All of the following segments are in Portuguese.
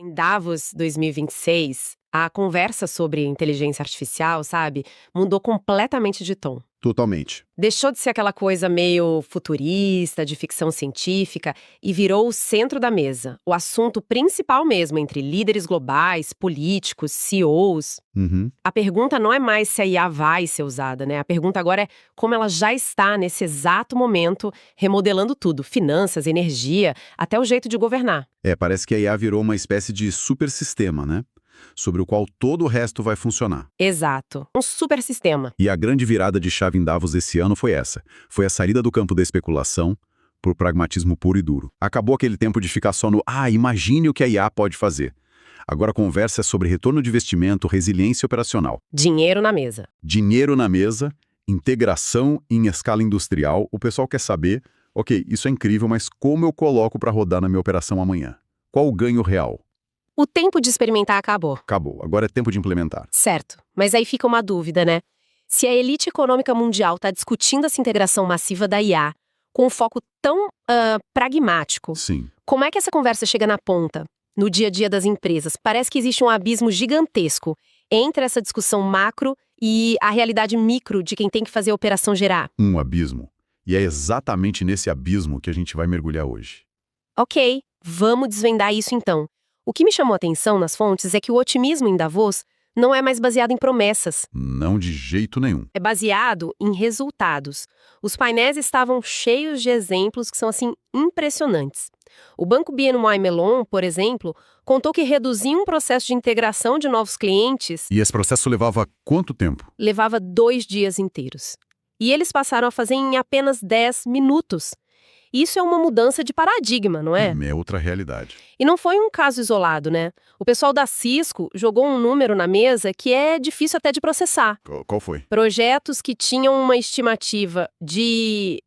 Em Davos 2026, a conversa sobre inteligência artificial, sabe, mudou completamente de tom. Totalmente. Deixou de ser aquela coisa meio futurista, de ficção científica, e virou o centro da mesa, o assunto principal mesmo entre líderes globais, políticos, CEOs. Uhum. A pergunta não é mais se a IA vai ser usada, né? A pergunta agora é como ela já está nesse exato momento remodelando tudo, finanças, energia, até o jeito de governar. Parece que a IA virou uma espécie de supersistema, né? Sobre o qual todo o resto vai funcionar. Exato. Um super sistema. E a grande virada de chave em Davos esse ano foi essa. Foi a saída do campo da especulação por pragmatismo puro e duro. Acabou aquele tempo de ficar só no imagine o que a IA pode fazer. Agora a conversa é sobre retorno de investimento, resiliência operacional. Dinheiro na mesa. Dinheiro na mesa, integração em escala industrial. O pessoal quer saber, ok, isso é incrível, mas como eu coloco para rodar na minha operação amanhã? Qual o ganho real? O tempo de experimentar acabou. Acabou, agora é tempo de implementar. Certo. Mas aí fica uma dúvida, né? Se a elite econômica mundial está discutindo essa integração massiva da IA com um foco tão pragmático, Sim. como é que essa conversa chega na ponta, no dia a dia das empresas? Parece que existe um abismo gigantesco entre essa discussão macro e a realidade micro de quem tem que fazer a operação gerar. Um abismo. E é exatamente nesse abismo que a gente vai mergulhar hoje. Ok, vamos desvendar isso então. O que me chamou a atenção nas fontes é que o otimismo em Davos não é mais baseado em promessas. Não de jeito nenhum. É baseado em resultados. Os painéis estavam cheios de exemplos que são, assim, impressionantes. O Banco BNY Mellon, por exemplo, contou que reduzir um processo de integração de novos clientes E esse processo levava quanto tempo? levava 2 dias inteiros. E eles passaram a fazer em apenas 10 minutos. Isso é uma mudança de paradigma, não é? É outra realidade. E não foi um caso isolado, né? O pessoal da Cisco jogou um número na mesa que é difícil até de processar. Qual foi? Projetos que tinham uma estimativa de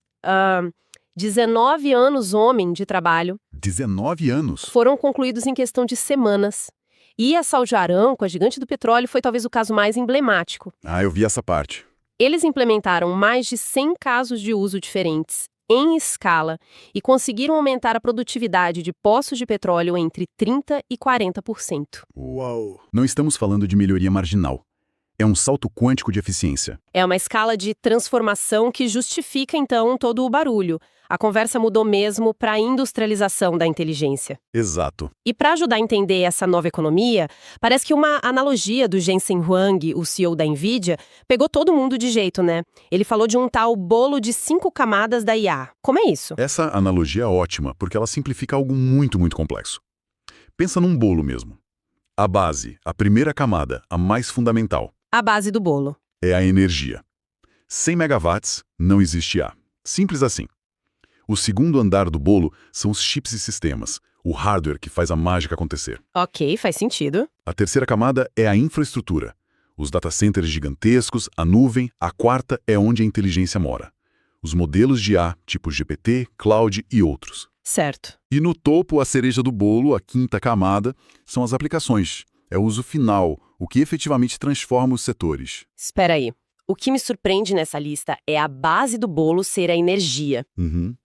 19 anos homem de trabalho 19 anos? foram concluídos em questão de semanas. E a Saudi Aramco, a gigante do petróleo, foi talvez o caso mais emblemático. Eu vi essa parte. Eles implementaram mais de 100 casos de uso diferentes, em escala, e conseguiram aumentar a produtividade de poços de petróleo entre 30% e 40%. Uau! Não estamos falando de melhoria marginal. É um salto quântico de eficiência. É uma escala de transformação que justifica, então, todo o barulho. A conversa mudou mesmo para a industrialização da inteligência. Exato. E para ajudar a entender essa nova economia, parece que uma analogia do Jensen Huang, o CEO da NVIDIA, pegou todo mundo de jeito, né? Ele falou de um tal bolo de 5 camadas da IA. Como é isso? Essa analogia é ótima, porque ela simplifica algo muito, muito complexo. Pensa num bolo mesmo. A base, a primeira camada, a mais fundamental, A base do bolo. é a energia. 100 megawatts, não existe IA. Simples assim. O segundo andar do bolo são os chips e sistemas, o hardware que faz a mágica acontecer. Ok, faz sentido. A terceira camada é a infraestrutura. Os data centers gigantescos, a nuvem, a quarta é onde a inteligência mora. Os modelos de IA, tipo GPT, Cloud e outros. Certo. E no topo, a cereja do bolo, a quinta camada, são as aplicações. É o uso final, o que efetivamente transforma os setores. Espera aí. O que me surpreende nessa lista é a base do bolo ser a energia.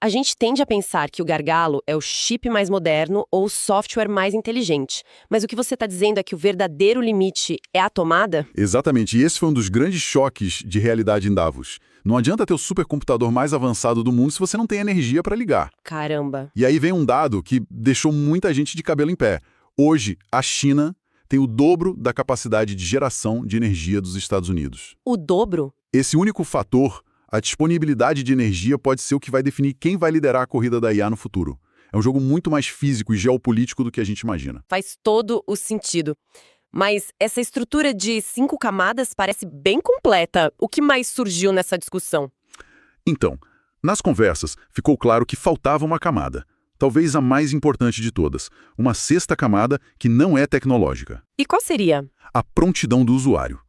A gente tende a pensar que o gargalo é o chip mais moderno ou o software mais inteligente. Mas o que você está dizendo é que o verdadeiro limite é a tomada? Exatamente, e esse foi um dos grandes choques de realidade em Davos. Não adianta ter o supercomputador mais avançado do mundo se você não tem energia para ligar. Caramba. E aí vem um dado que deixou muita gente de cabelo em pé. Hoje, a China tem o dobro da capacidade de geração de energia dos Estados Unidos. O dobro? Esse único fator, a disponibilidade de energia, pode ser o que vai definir quem vai liderar a corrida da IA no futuro. É um jogo muito mais físico e geopolítico do que a gente imagina. Faz todo o sentido. Mas essa estrutura de 5 camadas parece bem completa. O que mais surgiu nessa discussão? Então, nas conversas, ficou claro que faltava uma camada. Talvez a mais importante de todas, uma sexta camada que não é tecnológica. E qual seria? A prontidão do usuário.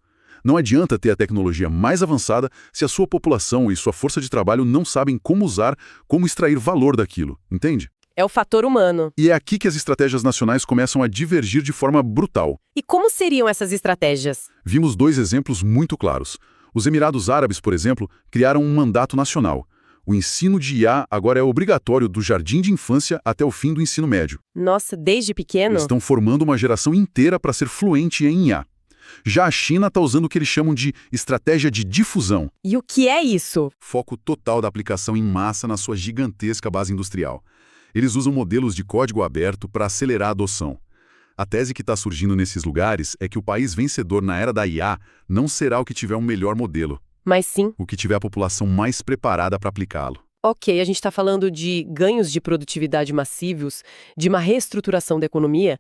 Não adianta ter a tecnologia mais avançada se a sua população e sua força de trabalho não sabem como usar, como extrair valor daquilo, entende? É o fator humano. E é aqui que as estratégias nacionais começam a divergir de forma brutal. E como seriam essas estratégias? Vimos 2 exemplos muito claros. Os Emirados Árabes, por exemplo, criaram um mandato nacional. O ensino de IA agora é obrigatório do jardim de infância até o fim do ensino médio. Nossa, desde pequeno? Eles estão formando uma geração inteira para ser fluente em IA. Já a China está usando o que eles chamam de estratégia de difusão. E o que é isso? Foco total da aplicação em massa na sua gigantesca base industrial. Eles usam modelos de código aberto para acelerar a adoção. A tese que está surgindo nesses lugares é que o país vencedor na era da IA não será o que tiver um melhor modelo, Mas sim. o que tiver a população mais preparada para aplicá-lo. Ok, a gente está falando de ganhos de produtividade massivos, de uma reestruturação da economia.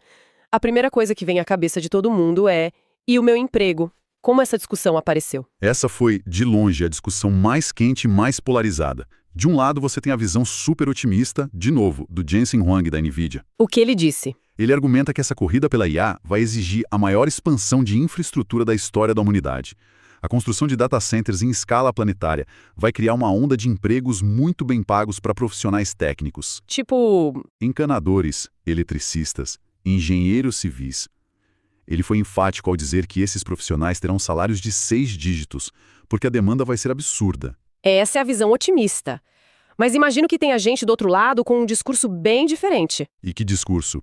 A primeira coisa que vem à cabeça de todo mundo é: e o meu emprego? Como essa discussão apareceu? Essa foi, de longe, a discussão mais quente e mais polarizada. De um lado, você tem a visão super otimista, de novo, do Jensen Huang da NVIDIA. O que ele disse? Ele argumenta que essa corrida pela IA vai exigir a maior expansão de infraestrutura da história da humanidade. A construção de data centers em escala planetária vai criar uma onda de empregos muito bem pagos para profissionais técnicos. Tipo, Encanadores, eletricistas, engenheiros civis. Ele foi enfático ao dizer que esses profissionais terão salários de 6 dígitos, porque a demanda vai ser absurda. essa é a visão otimista. Mas imagino que tenha gente do outro lado com um discurso bem diferente. E que discurso?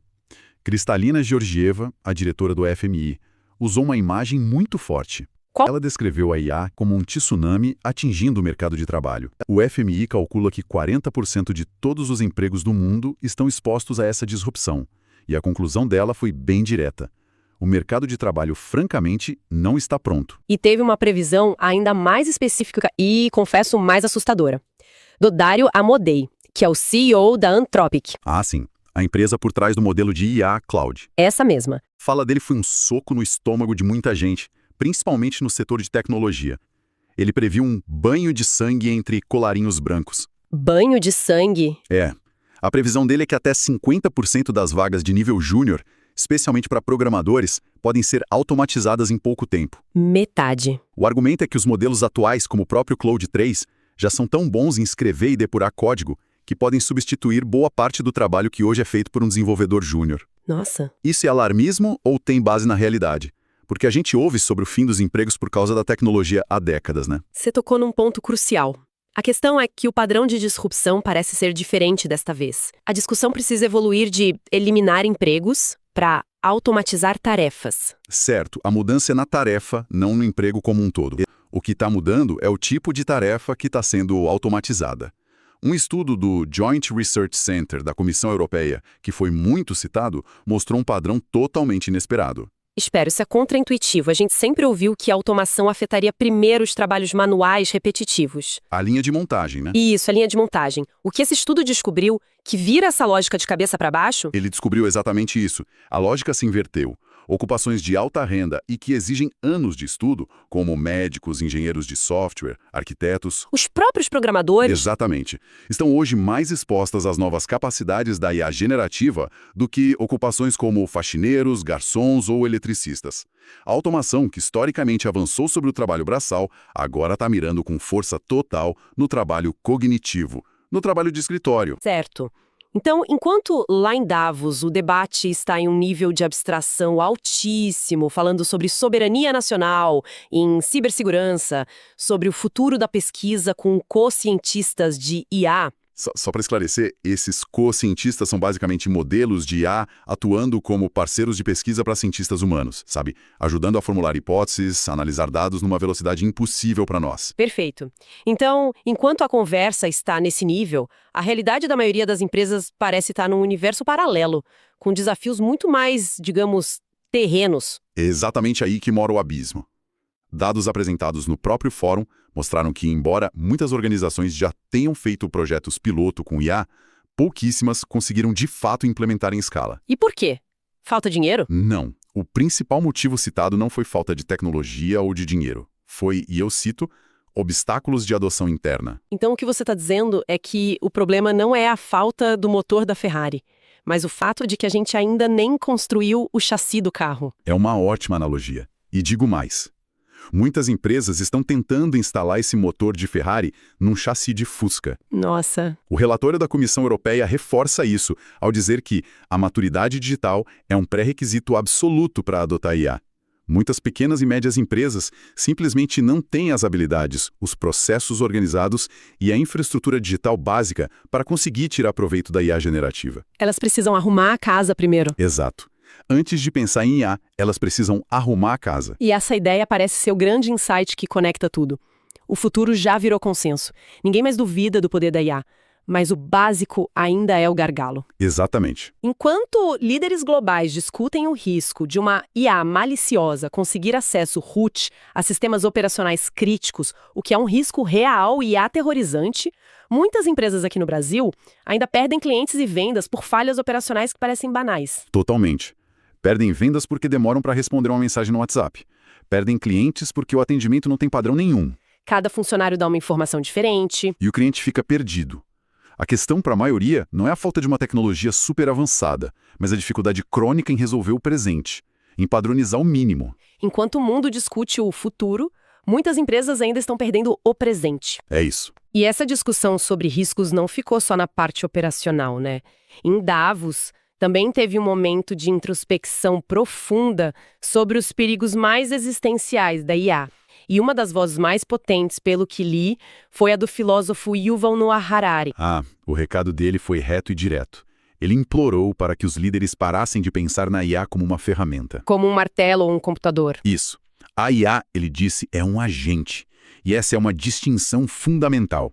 Cristalina Georgieva, a diretora do FMI, usou uma imagem muito forte. Qual? Ela descreveu a IA como um tsunami atingindo o mercado de trabalho. O FMI calcula que 40% de todos os empregos do mundo estão expostos a essa disrupção. E a conclusão dela foi bem direta. O mercado de trabalho, francamente, não está pronto. E teve uma previsão ainda mais específica e, confesso, mais assustadora. Do Dario Amodei, que é o CEO da Anthropic. Ah, sim. A empresa por trás do modelo de IA Cloud. Essa mesma. Fala dele foi um soco no estômago de muita gente, principalmente no setor de tecnologia. Ele previu um banho de sangue entre colarinhos brancos. Banho de sangue? É. A previsão dele é que até 50% das vagas de nível júnior, especialmente para programadores, podem ser automatizadas em pouco tempo. Metade. O argumento é que os modelos atuais, como o próprio Claude 3, já são tão bons em escrever e depurar código que podem substituir boa parte do trabalho que hoje é feito por um desenvolvedor júnior. Nossa. Isso é alarmismo ou tem base na realidade? Porque a gente ouve sobre o fim dos empregos por causa da tecnologia há décadas, né? Você tocou num ponto crucial. A questão é que o padrão de disrupção parece ser diferente desta vez. A discussão precisa evoluir de eliminar empregos para automatizar tarefas. Certo, a mudança é na tarefa, não no emprego como um todo. O que está mudando é o tipo de tarefa que está sendo automatizada. Um estudo do Joint Research Center da Comissão Europeia, que foi muito citado, mostrou um padrão totalmente inesperado. Espera, isso é contraintuitivo. A gente sempre ouviu que a automação afetaria primeiro os trabalhos manuais repetitivos. A linha de montagem, né? Isso, a linha de montagem. O que esse estudo descobriu, que vira essa lógica de cabeça para baixo? Ele descobriu exatamente isso. A lógica se inverteu. Ocupações de alta renda e que exigem anos de estudo, como médicos, engenheiros de software, arquitetos... Os próprios programadores? Exatamente. Estão hoje mais expostas às novas capacidades da IA generativa do que ocupações como faxineiros, garçons ou eletricistas. A automação, que historicamente avançou sobre o trabalho braçal, agora está mirando com força total no trabalho cognitivo, no trabalho de escritório. Certo. Então, enquanto lá em Davos o debate está em um nível de abstração altíssimo, falando sobre soberania nacional, em cibersegurança, sobre o futuro da pesquisa com co-cientistas de IA... Só para esclarecer, esses co-cientistas são basicamente modelos de IA atuando como parceiros de pesquisa para cientistas humanos, sabe? Ajudando a formular hipóteses, analisar dados numa velocidade impossível para nós. Perfeito. Então, enquanto a conversa está nesse nível, a realidade da maioria das empresas parece estar num universo paralelo, com desafios muito mais, digamos, terrenos. É exatamente aí que mora o abismo. Dados apresentados no próprio fórum mostraram que, embora muitas organizações já tenham feito projetos piloto com IA, pouquíssimas conseguiram de fato implementar em escala. E por quê? Falta dinheiro? Não. O principal motivo citado não foi falta de tecnologia ou de dinheiro. Foi, e eu cito, obstáculos de adoção interna. Então o que você está dizendo é que o problema não é a falta do motor da Ferrari, mas o fato de que a gente ainda nem construiu o chassi do carro. É uma ótima analogia. E digo mais. Muitas empresas estão tentando instalar esse motor de Ferrari num chassi de Fusca. Nossa. O relatório da Comissão Europeia reforça isso, ao dizer que a maturidade digital é um pré-requisito absoluto para adotar IA. Muitas pequenas e médias empresas simplesmente não têm as habilidades, os processos organizados e a infraestrutura digital básica para conseguir tirar proveito da IA generativa. Elas precisam arrumar a casa primeiro. Exato. Antes de pensar em IA, elas precisam arrumar a casa. E essa ideia parece ser o grande insight que conecta tudo. O futuro já virou consenso. Ninguém mais duvida do poder da IA. Mas o básico ainda é o gargalo. Exatamente. Enquanto líderes globais discutem o risco de uma IA maliciosa conseguir acesso root a sistemas operacionais críticos, o que é um risco real e aterrorizante, muitas empresas aqui no Brasil ainda perdem clientes e vendas por falhas operacionais que parecem banais. Totalmente. Perdem vendas porque demoram para responder uma mensagem no WhatsApp. Perdem clientes porque o atendimento não tem padrão nenhum. Cada funcionário dá uma informação diferente. E o cliente fica perdido. A questão para a maioria não é a falta de uma tecnologia super avançada, mas a dificuldade crônica em resolver o presente, em padronizar o mínimo. Enquanto o mundo discute o futuro, muitas empresas ainda estão perdendo o presente. É isso. E essa discussão sobre riscos não ficou só na parte operacional, né? Em Davos, também teve um momento de introspecção profunda sobre os perigos mais existenciais da IA. E uma das vozes mais potentes, pelo que li, foi a do filósofo Yuval Noah Harari. O recado dele foi reto e direto. Ele implorou para que os líderes parassem de pensar na IA como uma ferramenta. Como um martelo ou um computador. Isso. A IA, ele disse, é um agente. E essa é uma distinção fundamental.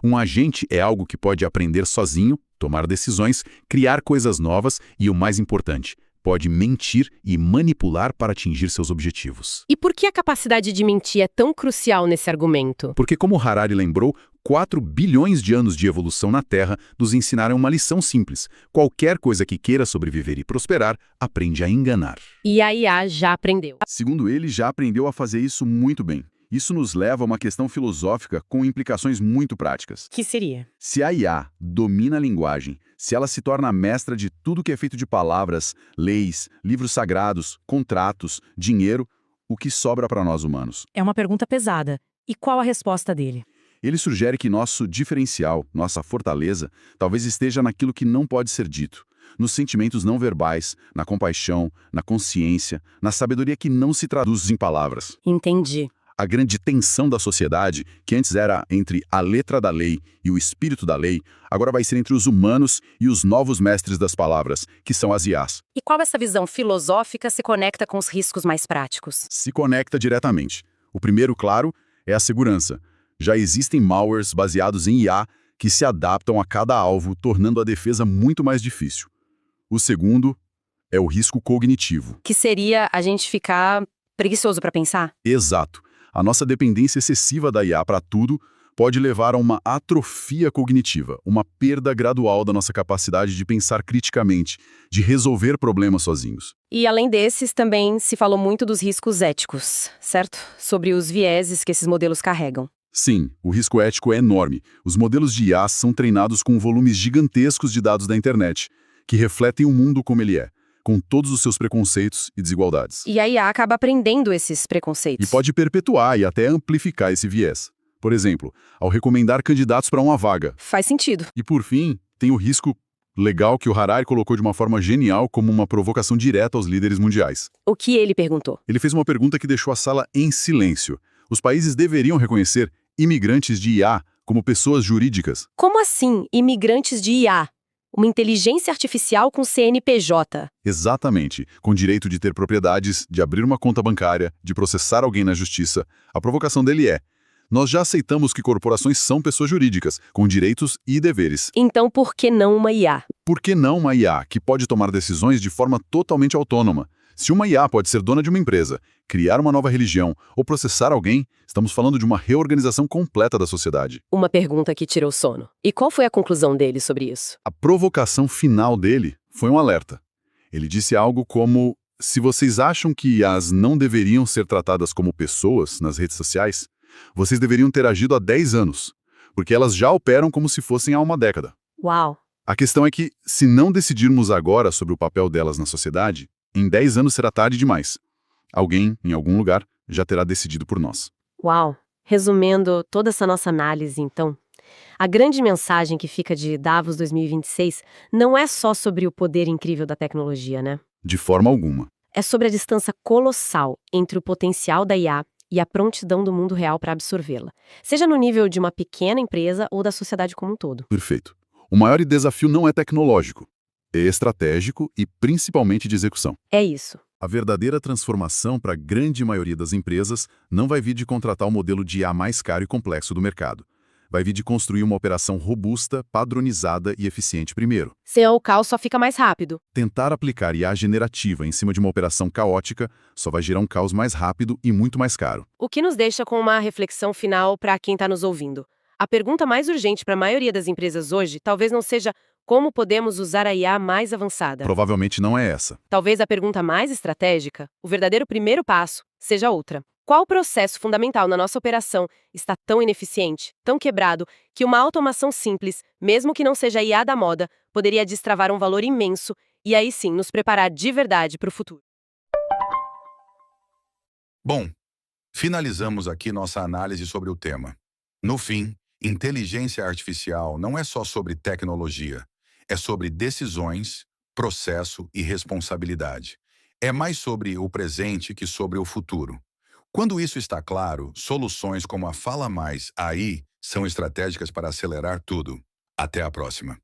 Um agente é algo que pode aprender sozinho, tomar decisões, criar coisas novas e, o mais importante, pode mentir e manipular para atingir seus objetivos. E por que a capacidade de mentir é tão crucial nesse argumento? Porque, como Harari lembrou, 4 bilhões de anos de evolução na Terra nos ensinaram uma lição simples. Qualquer coisa que queira sobreviver e prosperar, aprende a enganar. E a IA já aprendeu. Segundo ele, já aprendeu a fazer isso muito bem. Isso nos leva a uma questão filosófica com implicações muito práticas. Que seria? Se a IA domina a linguagem, se ela se torna a mestra de tudo que é feito de palavras, leis, livros sagrados, contratos, dinheiro, o que sobra para nós humanos? É uma pergunta pesada. E qual a resposta dele? Ele sugere que nosso diferencial, nossa fortaleza, talvez esteja naquilo que não pode ser dito, nos sentimentos não verbais, na compaixão, na consciência, na sabedoria que não se traduz em palavras. Entendi. A grande tensão da sociedade, que antes era entre a letra da lei e o espírito da lei, agora vai ser entre os humanos e os novos mestres das palavras, que são as IAs. E qual essa visão filosófica se conecta com os riscos mais práticos? Se conecta diretamente. O primeiro, claro, é a segurança. Já existem malwares baseados em IA que se adaptam a cada alvo, tornando a defesa muito mais difícil. O segundo é o risco cognitivo. Que seria a gente ficar preguiçoso para pensar? Exato. A nossa dependência excessiva da IA para tudo pode levar a uma atrofia cognitiva, uma perda gradual da nossa capacidade de pensar criticamente, de resolver problemas sozinhos. E além desses, também se falou muito dos riscos éticos, certo? Sobre os vieses que esses modelos carregam. Sim, o risco ético é enorme. Os modelos de IA são treinados com volumes gigantescos de dados da internet, que refletem o mundo como ele é, com todos os seus preconceitos e desigualdades. E a IA acaba aprendendo esses preconceitos. E pode perpetuar e até amplificar esse viés. Por exemplo, ao recomendar candidatos para uma vaga. Faz sentido. E por fim, tem o risco legal que o Harari colocou de uma forma genial como uma provocação direta aos líderes mundiais. O que ele perguntou? Ele fez uma pergunta que deixou a sala em silêncio. Os países deveriam reconhecer imigrantes de IA como pessoas jurídicas. Como assim, imigrantes de IA? Uma inteligência artificial com CNPJ. Exatamente, com direito de ter propriedades, de abrir uma conta bancária, de processar alguém na justiça. A provocação dele é: nós já aceitamos que corporações são pessoas jurídicas, com direitos e deveres. Então por que não uma IA? Por que não uma IA que pode tomar decisões de forma totalmente autônoma? Se uma IA pode ser dona de uma empresa, criar uma nova religião ou processar alguém, estamos falando de uma reorganização completa da sociedade. Uma pergunta que tirou o sono. E qual foi a conclusão dele sobre isso? A provocação final dele foi um alerta. Ele disse algo como: se vocês acham que IAs não deveriam ser tratadas como pessoas nas redes sociais, vocês deveriam ter agido há 10 anos, porque elas já operam como se fossem há uma década. Uau! A questão é que, se não decidirmos agora sobre o papel delas na sociedade, em 10 anos será tarde demais. Alguém, em algum lugar, já terá decidido por nós. Uau! Resumindo toda essa nossa análise, então, a grande mensagem que fica de Davos 2026 não é só sobre o poder incrível da tecnologia, né? De forma alguma. É sobre a distância colossal entre o potencial da IA e a prontidão do mundo real para absorvê-la, seja no nível de uma pequena empresa ou da sociedade como um todo. Perfeito. O maior desafio não é tecnológico, é estratégico e principalmente de execução. É isso. A verdadeira transformação para a grande maioria das empresas não vai vir de contratar o modelo de IA mais caro e complexo do mercado. Vai vir de construir uma operação robusta, padronizada e eficiente primeiro. Senão o caos só fica mais rápido. Tentar aplicar IA generativa em cima de uma operação caótica só vai gerar um caos mais rápido e muito mais caro. O que nos deixa com uma reflexão final para quem está nos ouvindo. A pergunta mais urgente para a maioria das empresas hoje talvez não seja como podemos usar a IA mais avançada. Provavelmente não é essa. Talvez a pergunta mais estratégica, o verdadeiro primeiro passo, seja outra. Qual processo fundamental na nossa operação está tão ineficiente, tão quebrado, que uma automação simples, mesmo que não seja a IA da moda, poderia destravar um valor imenso e aí sim nos preparar de verdade para o futuro? Bom, finalizamos aqui nossa análise sobre o tema. No fim, inteligência artificial não é só sobre tecnologia, é sobre decisões, processo e responsabilidade. É mais sobre o presente que sobre o futuro. Quando isso está claro, soluções como a Fala Mais AI são estratégicas para acelerar tudo. Até a próxima.